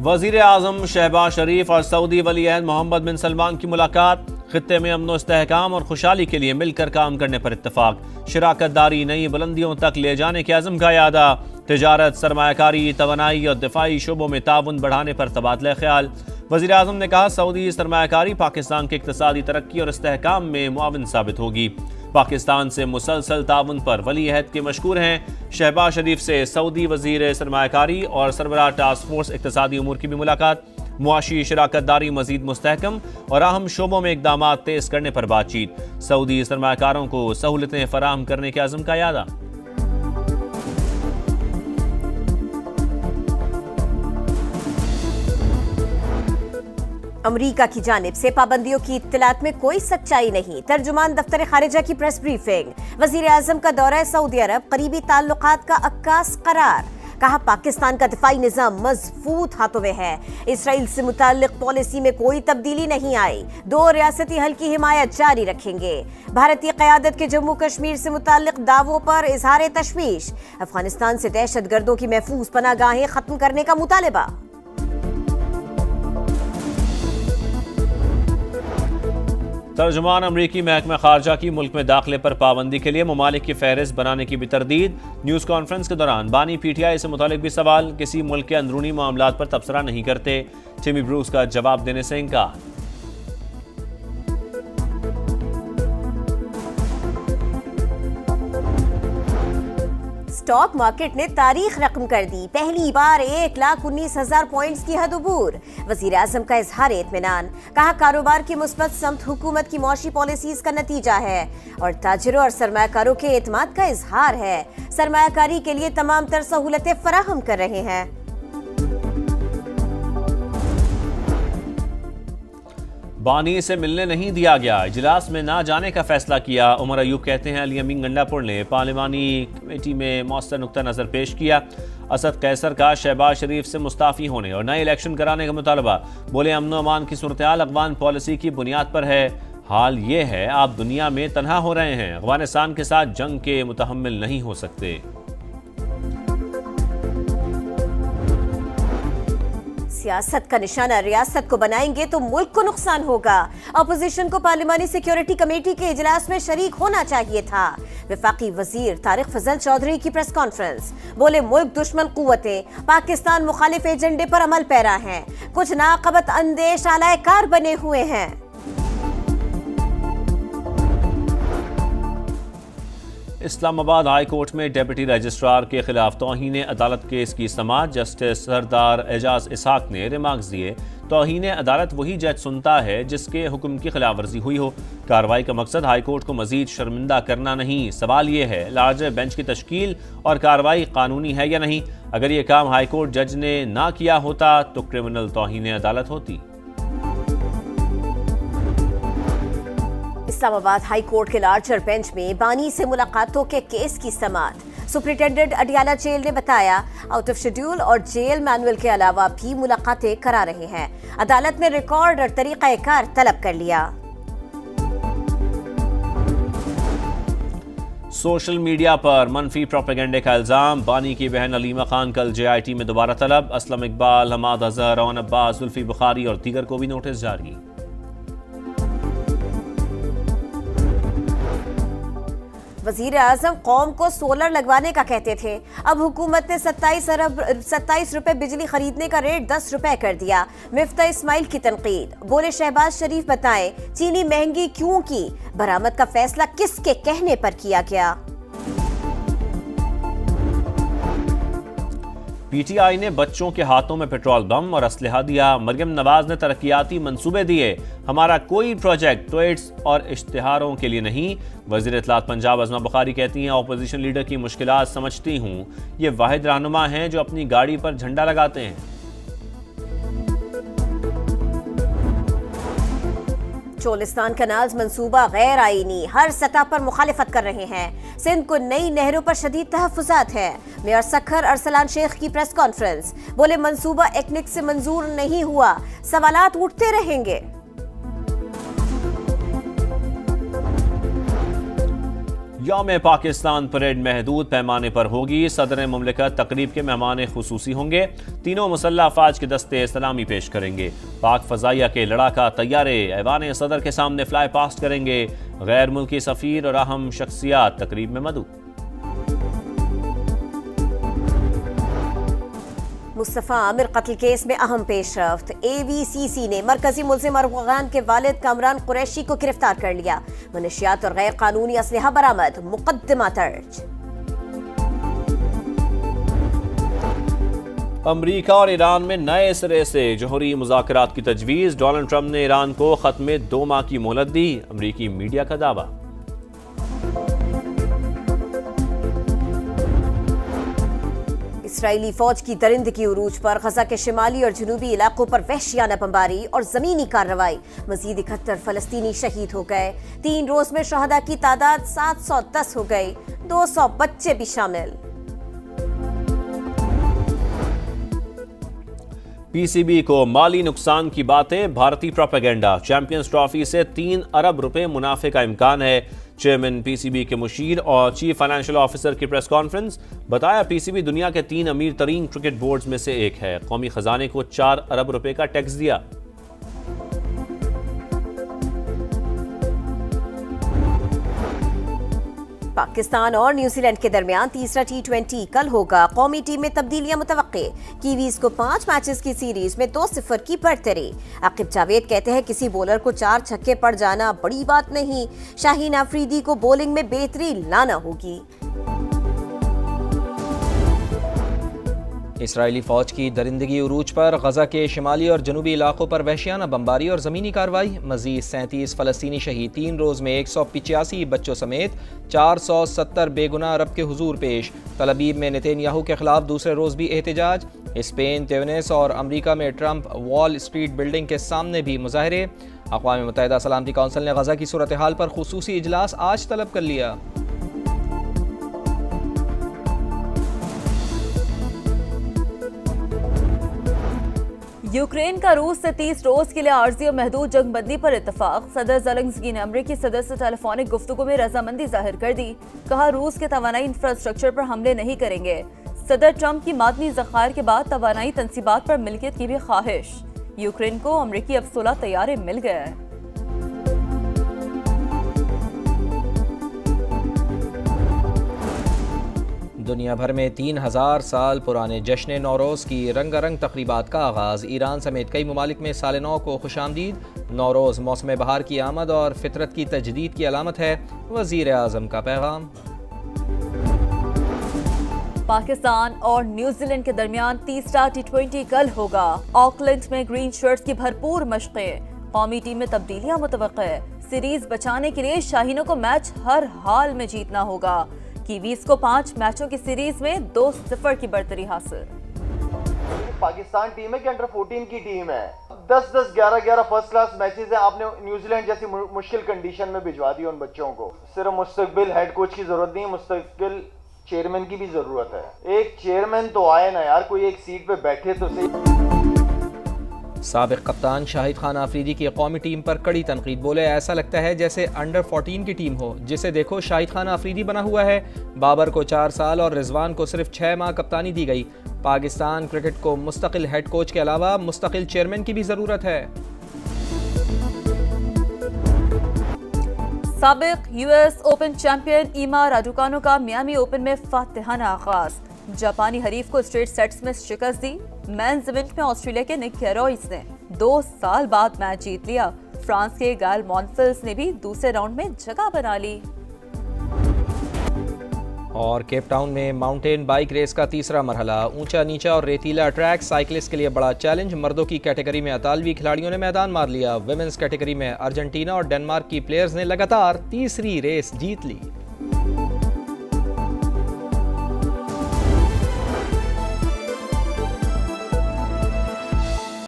वजीर आजम शहबाज शरीफ और सऊदी वली अहद मोहम्मद बिन सलमान की मुलाकात। खित्ते में अमन इस्तेहकाम और खुशहाली के लिए मिलकर काम करने पर इत्तफाक। शराकत दारी नई बुलंदियों तक ले जाने के अज़म का यादा। तिजारत, सरमायाकारी, तवानाई और दिफाई शोबों में ताउन बढ़ाने पर तबादला ख्याल। वज़ीर आज़म ने कहा, सऊदी सरमायाकारी पाकिस्तान के इक़्तिसादी तरक्की और इस्तेहकाम में मुआविन साबित होगी। पाकिस्तान से मुसलसल ताउन पर वली अहद के मशकूर हैं। शहबाज शरीफ से सऊदी वज़ीर सरमायाकारी और सरबराह टास्क फोर्स इक़्तिसादी उमूर की भी मुलाकात। मुआशी शराकत दारी मजीद मुस्तहकम और अहम शोबों में इक़दाम तेज करने पर बातचीत। सऊदी सरमायाकारों को सहूलतें फराहम करने के अज़म का यादा। अमरीका की जानिब से पाबंदियों की इत्तलात में कोई सच्चाई नहीं। तर्जुमान दफ्तर खारिजा की प्रेस ब्रीफिंग। वजीर आजम का दौरा सऊदी अरब, करीबी ताल्लुकात का अक्कास करार। कहा, पाकिस्तान का दिफाई निजाम मजबूत हाथों में है। इसराइल से मुताल्लिक पॉलिसी में कोई तब्दीली नहीं आई। 2 रियासती हल की हिमायत जारी रखेंगे। भारतीय क़यादत के जम्मू कश्मीर से मुताल्लिक दावों पर इजहार तशवीश। अफगानिस्तान से दहशतगर्दों की महफूज पनागाहें खत्म करने का मुतालबा। तर्जुमान अमरीकी महकमा खारजा की मुल्क में दाखिले पर पाबंदी के लिए ममालिक की फहरिस्त बनाने की भी तरदीद। न्यूज़ कॉन्फ्रेंस के दौरान बानी PTI से मुतालिक भी सवाल। किसी मुल्क के अंदरूनी मामलात पर तबसरा नहीं करते। टिमी ब्रूस का जवाब देने से इनकार। स्टॉक मार्केट ने तारीख रकम कर दी। पहली बार 1,19,000 पॉइंट्स की हद अबूर। वजीर आजम का इजहार इत्मीनान। कहा, कारोबार की मुस्बत समत हुकूमत की मौशी पॉलिसीज का नतीजा है और ताजिरों और सरमायाकारों के एतमाद का इजहार है। सरमायाकारी के लिए तमाम तर सहूलतें फराहम कर रहे हैं। बानी से मिलने नहीं दिया गया, इजलास में ना जाने का फैसला किया। उमर अयूब कहते हैं, अली अमीन गंडापुर ने पार्लिमानी कमेटी में मौसर नुक्ता नज़र पेश किया। असद कैसर का शहबाज शरीफ से मुस्ताफ़ी होने और नए इलेक्शन कराने का मुतालबा। बोले, अमन अमान की सूरत-ए-हाल अफ़गान पॉलिसी की बुनियाद पर है। हाल ये है, आप दुनिया में तन्हा हो रहे हैं। अफ़गानिस्तान के साथ जंग के मुतहम्मिल नहीं हो सकते। सियासत का निशाना रियासत को बनाएंगे तो मुल्क को नुकसान होगा। अपोजिशन को पार्लिमानी सिक्योरिटी कमेटी के इजलास में शरीक होना चाहिए था। वफाकी वजीर तारिक फजल चौधरी की प्रेस कॉन्फ्रेंस। बोले, मुल्क दुश्मन कुव्वतें पाकिस्तान मुखालिफ एजेंडे पर अमल पैरा हैं। कुछ नाकबत अंदेश आलायकार बने हुए हैं। इस्लामाबाद हाई कोर्ट में डेप्यूटी रजिस्ट्रार के खिलाफ तौहीन अदालत केस की समाअत। जस्टिस सरदार एजाज इसहाक ने रिमार्क्स दिए, तौहीन अदालत वही जज सुनता है जिसके हुक्म की खिलाफ वर्जी हुई हो। कार्रवाई का मकसद हाई कोर्ट को मजीद शर्मिंदा करना नहीं। सवाल यह है, लार्जर बेंच की तश्कील और कार्रवाई कानूनी है या नहीं। अगर ये काम हाई कोर्ट जज ने ना किया होता तो क्रिमिनल तौहीन अदालत होती। इस्लामाबाद हाई कोर्ट के लार्जर बेंच में बानी से मुलाकातों के केस की समाअत। सुपरिटेंडेंट अडियाला जेल ने बताया, आउट ऑफ शेड्यूल और जेल मैनुअल के अलावा भी मुलाकातें करा रहे हैं। अदालत ने रिकॉर्ड और तरीक़ाकार तलब कर लिया। सोशल मीडिया पर मनफी प्रोपेगेंडे का इल्जाम। बानी की बहन अलीमा खान कल JIT में दोबारा तलब। असलम इकबाल, हमाद अजहर, रौन अब्बास, जुल्फी बुखारी और दीगर को भी नोटिस जारी। वजीर आजम कौम को सोलर लगवाने का कहते थे। अब हुकूमत ने 27 रुपए बिजली खरीदने का रेट 10 रुपए कर दिया। मिफ्ता इस्माइल की तनकीद। बोले, शहबाज शरीफ बताएं चीनी महंगी क्यों की। बरामद का फैसला किसके कहने पर किया गया। PTI ने बच्चों के हाथों में पेट्रोल बम और असलहा दिया। मरियम नवाज ने तरक्याती मंसूबे दिए। हमारा कोई प्रोजेक्ट ट्वीट्स और इश्तिहारों के लिए नहीं। वज़ीर इत्तलात पंजाब अज़मा बुखारी कहती हैं, अपोजिशन लीडर की मुश्किलात समझती हूँ। ये वाहिद रहनुमा हैं जो अपनी गाड़ी पर झंडा लगाते हैं। चोलिस्तान कनाल्स मंसूबा गैर आईनी, हर सतह पर मुखालिफत कर रहे हैं। सिंध को नई नहरों पर शदीद तहफ़्फ़ुज़ात है। मेयर सखर अरसलान शेख की प्रेस कॉन्फ्रेंस। बोले, मंसूबा एक्निक से मंजूर नहीं हुआ। सवालात उठते रहेंगे। यौम पाकिस्तान परेड महदूद पैमाने पर होगी। सदर मुमलिकत तकरीब के मेहमान खुसूसी होंगे। तीनों मुसल्लह अफवाज के दस्ते सलामी पेश करेंगे। पाक फजाइया के लड़ाका तैयारे ऐवान सदर के सामने फ्लाई पास्ट करेंगे। गैर मुल्की सफीर और अहम शख्सियात तकरीब में मदऊ। मुस्तफ़ा आमिर कत्ल केस में अहम पेशरफ्त। AVCC ने मरकजी मुल्जिम अरगोगान के वालिद कामरान कुरैशी को गिरफ्तार कर लिया। मनशियात और गैर कानूनी असलहा बरामद, मुकदमा दर्ज। अमरीका और ईरान में नए सिरे से जौहरी मुज़ाकरात की तजवीज़। डोनाल्ड ट्रंप ने ईरान को खत्म में 2 माह की मोहलत दी। अमरीकी मीडिया का दावा। इसराइली फौज की दरिंदगी उरूज पर। गजा के शिमाली और जनूबी इलाकों पर वहशियाना बमबारी और जमीनी कार्रवाई। मजीद 71 फलस्तीनी शहीद हो गए। 3 रोज में शहदा की तादाद 710 हो गई। 200 बच्चे भी शामिल। PCB को माली नुकसान की बातें भारतीय प्रोपेगेंडा। चैंपियंस ट्रॉफी से 3 अरब रुपए मुनाफे का इम्कान है। चेयरमैन PCB के मुशीर और चीफ फाइनेंशियल ऑफिसर की प्रेस कॉन्फ्रेंस। बताया PCB दुनिया के 3 अमीर तरीन क्रिकेट बोर्ड्स में से एक है। कौमी खजाने को 4 अरब रुपए का टैक्स दिया। पाकिस्तान और न्यूजीलैंड के दरमियान तीसरा T20 कल होगा। कौमी टीम में तब्दीलियां मुतवक्के। कीवीज को 5 मैचेस की सीरीज में 2-0 की बढ़तरी। आकिब जावेद कहते हैं किसी बॉलर को 4 छक्के पड़ जाना बड़ी बात नहीं। शाहीन अफरीदी को बॉलिंग में बेहतरी लाना होगी। इसराइली फौज की दरिंदगी उरूज पर। गजा के शिमाली और जनूबी इलाकों पर वहशियाना बमबारी और ज़मीनी कार्रवाई। मजीद 37 फलस्तीनी शहीद। 3 रोज़ में 185 बच्चों समेत 470 बेगुनाह अरब के हुजूर पेश। तलबीब में नेतन्याहू के खिलाफ दूसरे रोज़ भी एहतजाज। स्पेन, ट्यूनिस और अमरीका में ट्रंप वॉल स्ट्रीट बिल्डिंग के सामने भी मुजाहरे। अक़वाम मुत्तहिदा सलामती कौंसिल ने गजा की सूरत हाल पर खुसूसी इजलास आज तलब कर लिया। यूक्रेन का रूस से 30 रोज के लिए आर्जी और महदूद जंगबंदी पर इत्तफाक। सदर ज़ेलेंस्की ने अमरीकी सदर से टेलीफोनिक गुफ्तगू में रजामंदी जाहिर कर दी। कहा रूस के तवानाई इंफ्रास्ट्रक्चर पर हमले नहीं करेंगे। सदर ट्रंप की मादनी ज़खायर के बाद तवानाई तंसीबात पर मिल्कियत की भी ख्वाहिश। यूक्रेन को अमरीकी F-16 तैयारे मिल गए। दुनिया भर में 3000 साल पुराने जश्न नौरोज़ की रंगारंग तकरीबात का आगाज़। ईरान समेत कई ममालिक में साल नौ को खुशामदीद। नौरोज़ मौसम बहार की आमद और फितरत की तजदीद की अलामत है। वज़ीर आज़म का पैगाम। पाकिस्तान और न्यूजीलैंड के दरमियान तीसरा T20 कल होगा। ऑकलैंड में ग्रीन शर्ट्स की भरपूर मशक़ें। कौमी टीम में तब्दीलियां मुतवक्के। सीरीज बचाने के लिए शाहीनों को मैच हर हाल में जीतना होगा। कीवीज को 5 मैचों की सीरीज में 2-0 की बढ़तरी हासिल। पाकिस्तान टीम है कि अंडर 14 की टीम है। 10-10, 11-11 फर्स्ट क्लास मैचेस हैं। आपने न्यूजीलैंड जैसी मुश्किल कंडीशन में भिजवा दिया उन बच्चों को। सिर्फ मुस्तकबिल हेड कोच की जरूरत नहीं है, मुस्तकबिल चेयरमैन की भी जरूरत है। एक चेयरमैन तो आए ना यार, कोई एक सीट पे बैठे तो सही। साबिक कप्तान शाहिद खान आफरीदी की कौमी टीम पर कड़ी तनकीद। बोले ऐसा लगता है जैसे अंडर 14 की टीम हो। जिसे देखो शाहिद खान आफरीदी बना हुआ है। बाबर को 4 साल और रिजवान को सिर्फ 6 माह कप्तानी दी गई। पाकिस्तान क्रिकेट को मुस्तकिल हेड कोच के अलावा मुस्तकिल चेयरमैन की भी जरूरत है। साबिक US ओपन चैंपियन ईमा राडुकानो का मियामी ओपन में फातिहाना आगाज। जापानी हरीफ को स्ट्रेट सेट्स में शिकस्त दी। मेंस इवेंट में ऑस्ट्रेलिया के निक कैरोइस ने 2 साल बाद मैच जीत लिया। फ्रांस के गायल मॉनफिल्स ने भी दूसरे राउंड में जगह बना ली। और केप टाउन में माउंटेन बाइक रेस का तीसरा मरहला। ऊंचा नीचा और रेतीला ट्रैक साइकिलिस्ट के लिए बड़ा चैलेंज। मर्दों की कैटेगरी में अतालवी खिलाड़ियों ने मैदान मार लिया। विमेंस कैटेगरी में अर्जेंटीना और डेनमार्क की प्लेयर्स ने लगातार तीसरी रेस जीत ली।